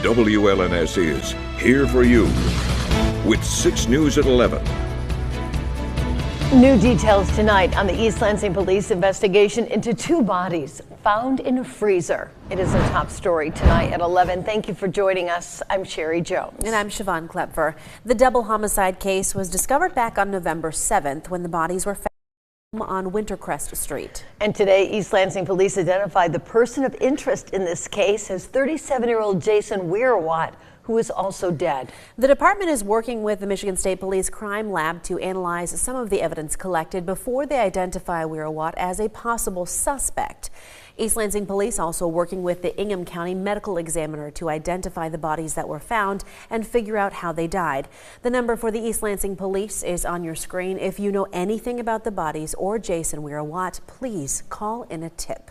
WLNS is here for you with 6 News at 11. New details tonight on the East Lansing police investigation into 2 bodies found in a freezer. It is our top story tonight at 11. Thank you for joining us. I'm Sherry Jones. And I'm Siobhan Klepfer. The double homicide case was discovered back on November 7th when the bodies were found on Wintercrest Street. And today, East Lansing police identified the person of interest in this case as 37-year-old Jason Weirwatt, who is also dead. The department is working with the Michigan State Police Crime Lab to analyze some of the evidence collected before they identify Weirwatt as a possible suspect. East Lansing police also working with the Ingham County Medical Examiner to identify the bodies that were found and figure out how they died. The number for the East Lansing police is on your screen. If you know anything about the bodies or Jason Weirwatt, please call in a tip.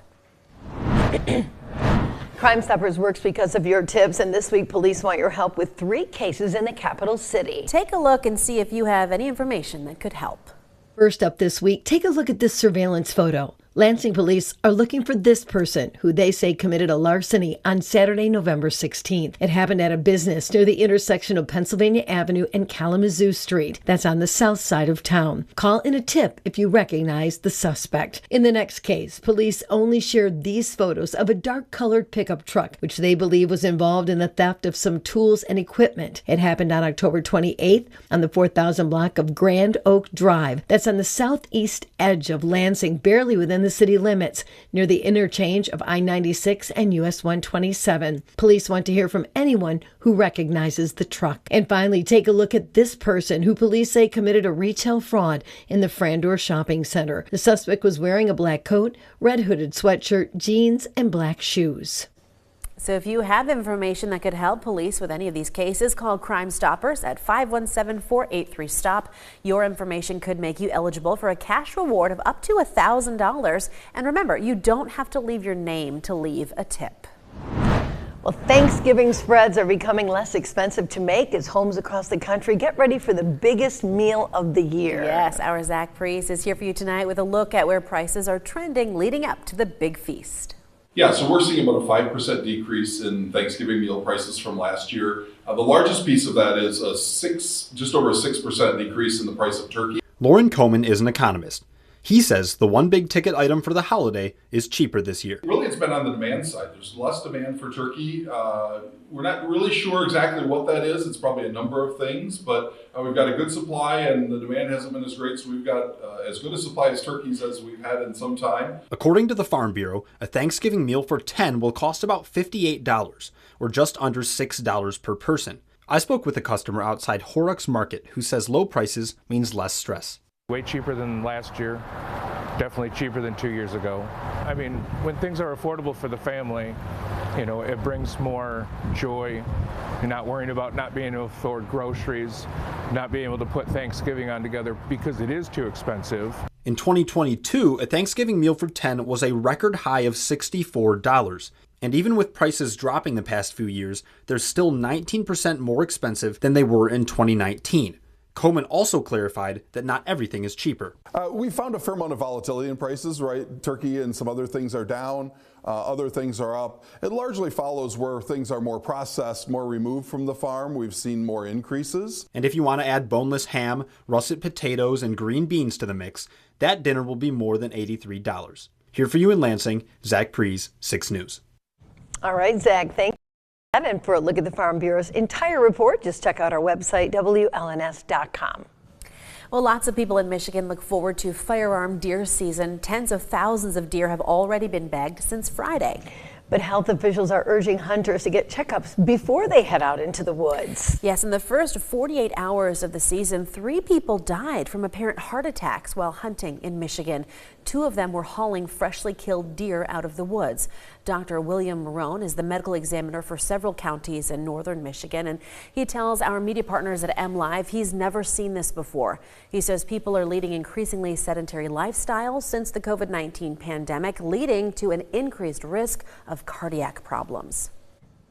Crime Stoppers works because of your tips, and this week police want your help with 3 cases in the capital city. Take a look and see if you have any information that could help. First up this week, take a look at this surveillance photo. Lansing police are looking for this person who they say committed a larceny on Saturday, November 16th. It happened at a business near the intersection of Pennsylvania Avenue and Kalamazoo Street. That's on the south side of town. Call in a tip if you recognize the suspect. In the next case, police only shared these photos of a dark-colored pickup truck, which they believe was involved in the theft of some tools and equipment. It happened on October 28th on the 4000 block of Grand Oak Drive. That's on the southeast edge of Lansing, barely within the city limits, near the interchange of I-96 and US 127. Police want to hear from anyone who recognizes the truck. And finally, take a look at this person who police say committed a retail fraud in the Frandor Shopping Center. The suspect was wearing a black coat, red hooded sweatshirt, jeans, and black shoes. So if you have information that could help police with any of these cases, call Crime Stoppers at 517-483-STOP. Your information could make you eligible for a cash reward of up to $1,000. And remember, you don't have to leave your name to leave a tip. Well, Thanksgiving spreads are becoming less expensive to make as homes across the country get ready for the biggest meal of the year. Yes, our Zach Priest is here for you tonight with a look at where prices are trending leading up to the big feast. Yeah, so we're seeing about a 5% decrease in Thanksgiving meal prices from last year. The largest piece of that is just over a 6% decrease in the price of turkey. Lauren Coman is an economist. He says the one big ticket item for the holiday is cheaper this year. Really, it's been on the demand side. There's less demand for turkey. We're not really sure exactly what that is. It's probably a number of things, but we've got a good supply and the demand hasn't been as great, so we've got as good a supply as turkeys as we've had in some time. According to the Farm Bureau, a Thanksgiving meal for 10 will cost about $58, or just under $6 per person. I spoke with a customer outside Horrocks Market who says low prices means less stress. Way cheaper than last year, definitely cheaper than 2 years ago. I mean, when things are affordable for the family, you know, it brings more joy. You're not worrying about not being able to afford groceries, not being able to put Thanksgiving on together because it is too expensive. In 2022, a Thanksgiving meal for 10 was a record high of $64. And even with prices dropping the past few years, they're still 19% more expensive than they were in 2019. Coman also clarified that not everything is cheaper. We found a fair amount of volatility in prices, right? Turkey and some other things are down, other things are up. It largely follows where things are more processed, more removed from the farm. We've seen more increases. And if you want to add boneless ham, russet potatoes, and green beans to the mix, that dinner will be more than $83. Here for you in Lansing, Zach Priest, 6 News. All right, Zach, thank you. And for a look at the Farm Bureau's entire report, just check out our website, WLNS.com. Well, lots of people in Michigan look forward to firearm deer season. Tens of thousands of deer have already been bagged since Friday. But health officials are urging hunters to get checkups before they head out into the woods. Yes, in the first 48 hours of the season, 3 people died from apparent heart attacks while hunting in Michigan. 2 of them were hauling freshly killed deer out of the woods. Dr. William Marone is the medical examiner for several counties in northern Michigan, and he tells our media partners at MLive he's never seen this before. He says people are leading increasingly sedentary lifestyles since the COVID-19 pandemic, leading to an increased risk of cardiac problems.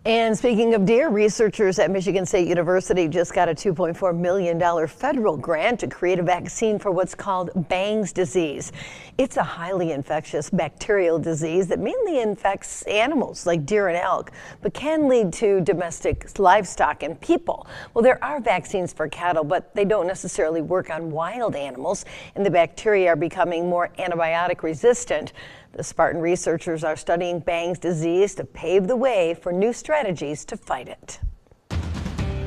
And speaking of deer, researchers at Michigan State University just got a $2.4 million federal grant to create a vaccine for what's called Bangs disease. It's a highly infectious bacterial disease that mainly infects animals like deer and elk, but can lead to domestic livestock and people. Well, there are vaccines for cattle, but they don't necessarily work on wild animals, and the bacteria are becoming more antibiotic resistant. The Spartan researchers are studying Bangs disease to pave the way for new strategies to fight it.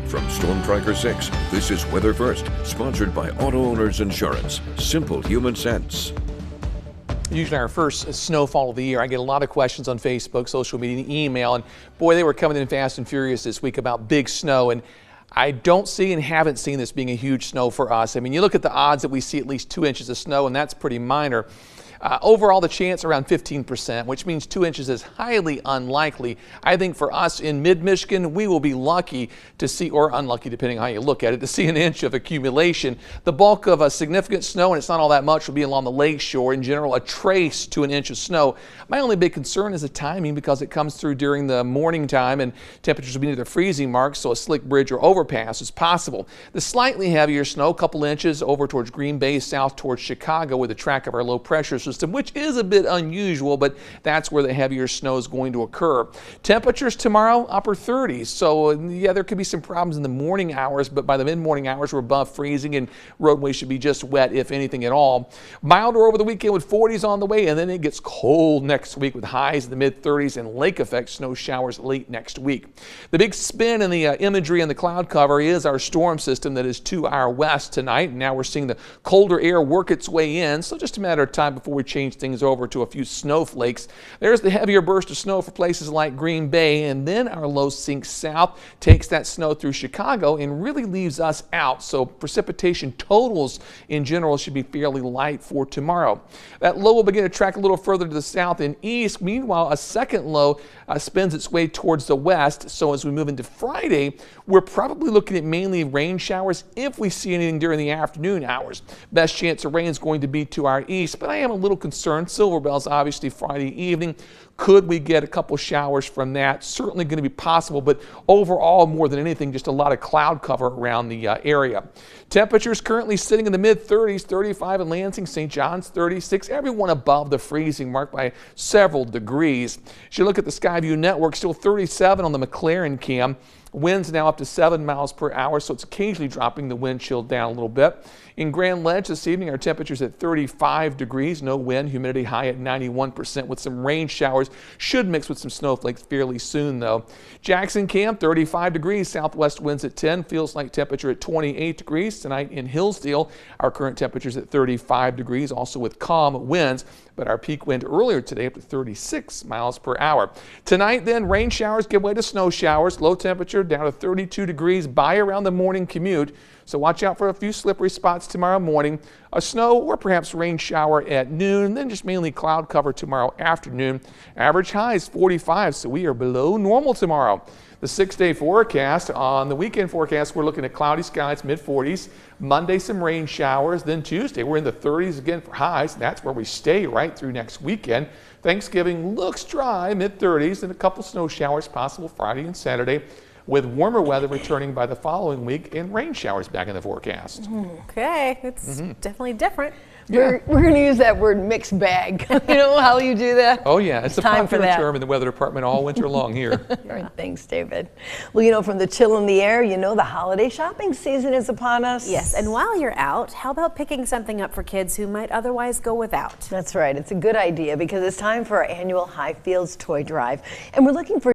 From Storm Tracker 6, this is Weather First, sponsored by Auto Owners Insurance. Simple human sense. Usually our first snowfall of the year. I get a lot of questions on Facebook, social media, and email, and boy, they were coming in fast and furious this week about big snow. And I don't see and haven't seen this being a huge snow for us. I mean, you look at the odds that we see at least 2 inches of snow, and that's pretty minor. Overall, the chance around 15%, which means 2 inches is highly unlikely. I think for us in mid-Michigan, we will be lucky to see, or unlucky depending on how you look at it, to see an inch of accumulation. The bulk of a significant snow, and it's not all that much, will be along the lake shore. In general, a trace to an inch of snow. My only big concern is the timing, because it comes through during the morning time and temperatures will be near the freezing mark, so a slick bridge or overpass is possible. The slightly heavier snow, a couple inches over towards Green Bay, south towards Chicago, with the track of our low pressure system, which is a bit unusual, but that's where the heavier snow is going to occur. Temperatures tomorrow, upper 30s. So yeah, there could be some problems in the morning hours, but by the mid-morning hours, we're above freezing and roadways should be just wet, if anything at all. Milder over the weekend with 40s on the way, and then it gets cold next week with highs in the mid-30s and lake effect snow showers late next week. The big spin in the imagery and the cloud cover is our storm system that is to our west tonight. Now we're seeing the colder air work its way in, so just a matter of time before we change things over to a few snowflakes. There's the heavier burst of snow for places like Green Bay, and then our low sinks south, takes that snow through Chicago and really leaves us out. So precipitation totals in general should be fairly light for tomorrow. That low will begin to track a little further to the south and east. Meanwhile, a second low spins its way towards the west. So as we move into Friday, we're probably looking at mainly rain showers if we see anything during the afternoon hours. Best chance of rain is going to be to our east, but I am a little concerned. Silver Bells, obviously Friday evening. Could we get a couple showers from that? Certainly going to be possible, but overall, more than anything, just a lot of cloud cover around the area. Temperatures currently sitting in the mid-30s, 35 in Lansing, St. John's 36, everyone above the freezing mark by several degrees. As you look at the Skyview network, still 37 on the McLaren cam. Winds now up to 7 miles per hour, so it's occasionally dropping the wind chill down a little bit. In Grand Ledge this evening, our temperatures at 35 degrees, no wind, humidity high at 91% with some rain showers. Should mix with some snowflakes fairly soon, though. Jackson Camp, 35 degrees, southwest winds at 10, feels like temperature at 28 degrees. Tonight in Hillsdale, our current temperatures at 35 degrees, also with calm winds, but our peak wind earlier today up to 36 miles per hour. Tonight then, rain showers give way to snow showers, low temperature down to 32 degrees by around the morning commute. So watch out for a few slippery spots tomorrow morning, a snow or perhaps rain shower at noon, and then just mainly cloud cover tomorrow afternoon. Average highs 45, so we are below normal tomorrow. The 6-day forecast. On the weekend forecast, we're looking at cloudy skies, mid-40s. Monday, some rain showers. Then Tuesday, we're in the 30s again for highs. That's where we stay right through next weekend. Thanksgiving looks dry, mid-30s, and a couple snow showers possible Friday and Saturday, with warmer weather returning by the following week and rain showers back in the forecast. Okay, it's definitely different. We're going to use that word mixed bag. You know how you do that? Oh yeah, it's a time popular term in the weather department all winter long here. All right, thanks, David. Well, you know, from the chill in the air, you know the holiday shopping season is upon us. Yes, and while you're out, how about picking something up for kids who might otherwise go without? That's right. It's a good idea because it's time for our annual Highfields Toy Drive, and we're looking for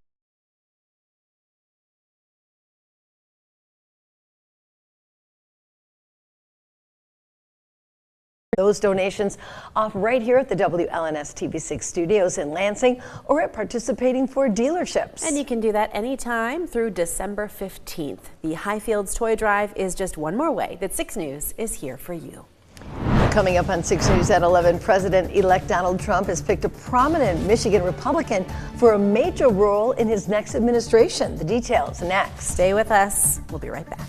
those donations off right here at the WLNS TV6 studios in Lansing or at participating Ford dealerships. And you can do that anytime through December 15th. The Highfields Toy Drive is just one more way that 6 News is here for you. Coming up on 6 News at 11, President-elect Donald Trump has picked a prominent Michigan Republican for a major role in his next administration. The details next. Stay with us. We'll be right back.